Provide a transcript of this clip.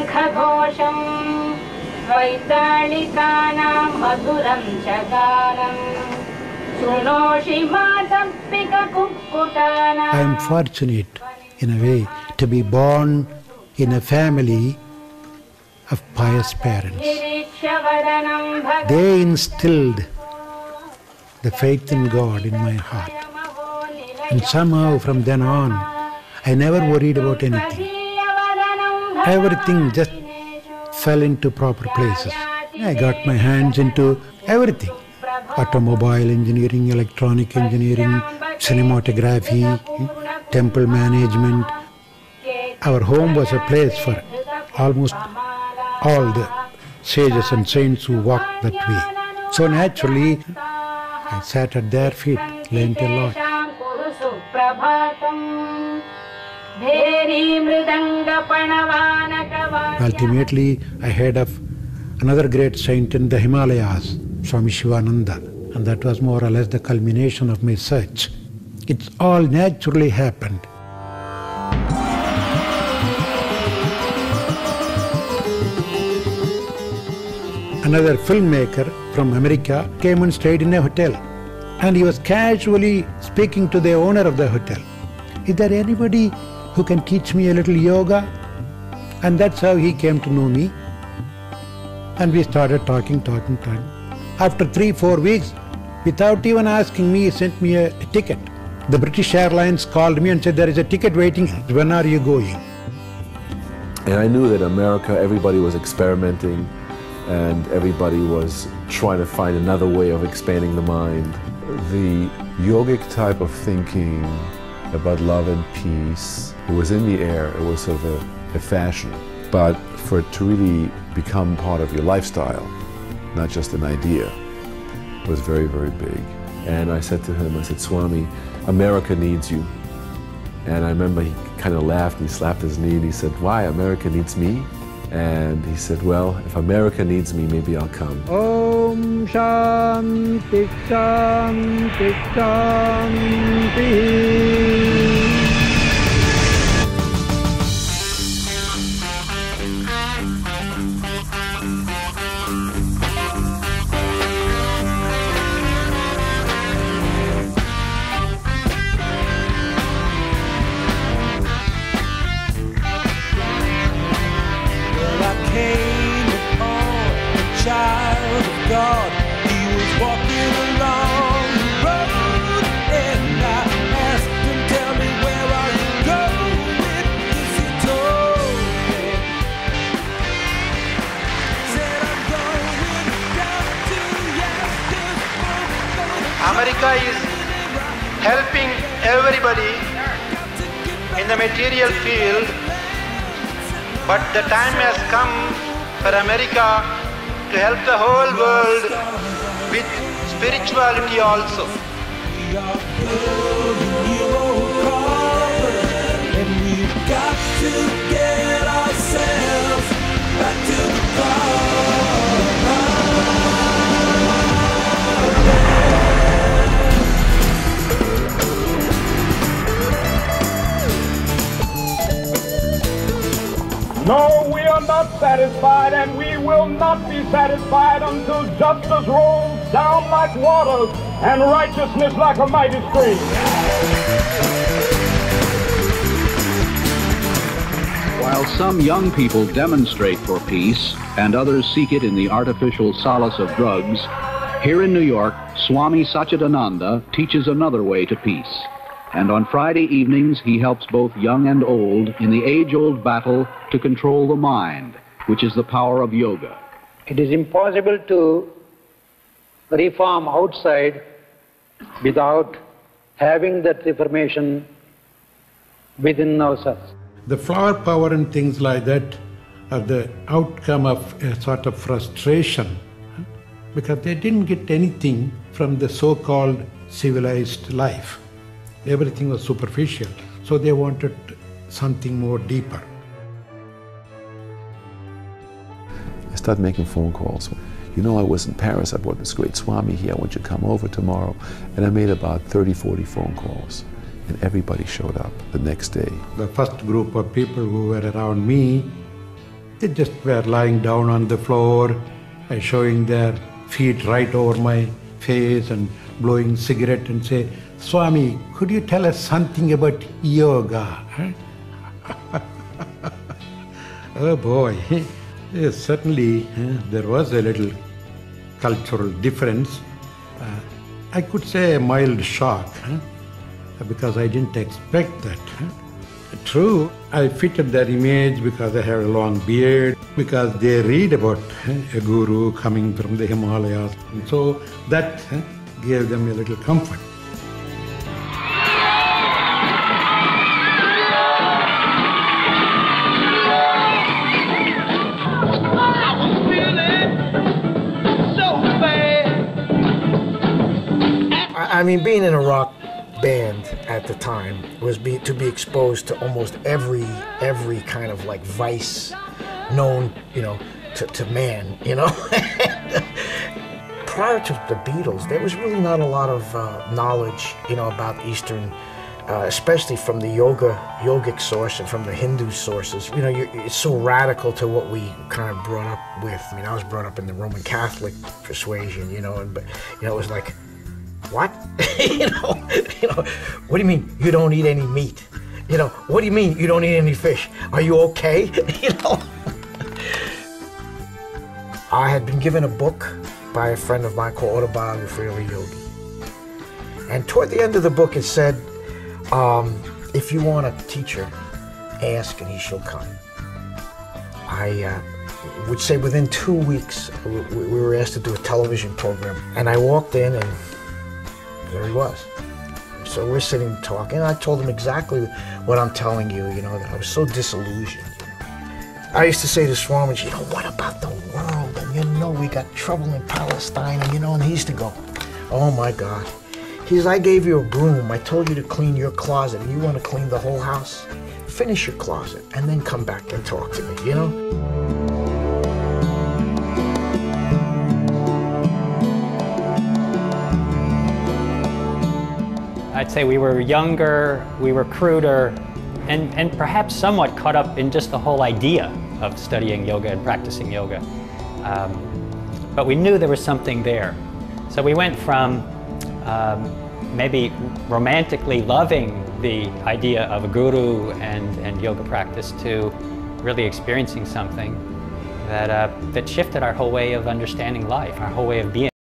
दीर्घघोषं वैतालिकानां मधुरं च गानं शृणोषि मातर्पिककुक्कुटानां. I am fortunate in a way to be born in a family of pious parents. They instilled the faith in God in my heart. And somehow from then on, I never worried about anything. Everything just fell into proper places. I got my hands into everything. Automobile engineering, electronic engineering, cinematography, temple management. Our home was a place for almost all the sages and saints who walked that way. So naturally, I sat at their feet, learned a lot. Ultimately, I heard of another great saint in the Himalayas, Swami Satchidananda, and that was more or less the culmination of my search. It's all naturally happened. Another filmmaker from America came and stayed in a hotel, and he was casually speaking to the owner of the hotel. Is there anybody who can teach me a little yoga? And that's how he came to know me. And we started talking. After 3-4 weeks, without even asking me, he sent me a ticket. The British Airlines called me and said, there is a ticket waiting. When are you going? And I knew that America, everybody was experimenting, and everybody was trying to find another way of expanding the mind. The yogic type of thinking about love and peace, it was in the air, it was sort of a fashion. But for it to really become part of your lifestyle, not just an idea, was very, very big. And I said to him, I said, Swami, America needs you. And I remember he kind of laughed and he slapped his knee and he said, why, America needs me? And he said, well, if America needs me, maybe I'll come. Om Shanti Shanti Shanti. Child of God, he was walking along the road, and I asked him, tell me, where are you going? Yes, he told me. Said, I'm going down to Yaskus. America is helping everybody in the material field, but the time has come for America to help the whole world with spirituality also. We are building and we've got to get ourselves back to the No, we are not satisfied, and we will not be satisfied until justice rolls down like waters and righteousness like a mighty stream. While some young people demonstrate for peace and others seek it in the artificial solace of drugs, here in New York, Swami Satchidananda teaches another way to peace. And on Friday evenings, he helps both young and old in the age-old battle to control the mind, which is the power of yoga. It is impossible to reform outside without having that reformation within ourselves. The flower power and things like that are the outcome of a sort of frustration, because they didn't get anything from the so-called civilized life. Everything was superficial, so they wanted something more deeper. I started making phone calls. You know, I was in Paris, I brought this great Swami here, I want you to come over tomorrow. And I made about 30, 40 phone calls, and everybody showed up the next day. The first group of people who were around me They just were lying down on the floor, showing their feet right over my face and blowing cigarette and say, Swami, could you tell us something about yoga? Huh? Oh boy, yes, certainly there was a little cultural difference. I could say a mild shock, because I didn't expect that. True, I fitted that image because I have a long beard, because they read about a guru coming from the Himalayas. And so that gave them a little comfort. I mean, being in a rock band at the time was to be exposed to almost every kind of like vice known, to man, Prior to the Beatles, there was really not a lot of knowledge, about Eastern, especially from the yogic source and from the Hindu sources. It's so radical to what we kind of brought up with. I mean, I was brought up in the Roman Catholic persuasion, but it was like, what? What do you mean you don't eat any meat? What do you mean you don't eat any fish? Are you okay? I had been given a book by a friend of mine called Autobiography of a Yogi. And toward the end of the book it said, if you want a teacher, ask and he shall come. I would say within 2 weeks we were asked to do a television program. And I walked in and there he was. So we're sitting talking. I told him exactly what I'm telling you, that I was so disillusioned. I used to say to Swami, what about the world? And we got trouble in Palestine, and he used to go, oh my God. He says, I gave you a broom. I told you to clean your closet. You want to clean the whole house? Finish your closet and then come back and talk to me, I'd say we were younger, we were cruder, and perhaps somewhat caught up in just the whole idea of studying yoga and practicing yoga. But we knew there was something there. So we went from maybe romantically loving the idea of a guru and yoga practice to really experiencing something that shifted our whole way of understanding life, our whole way of being.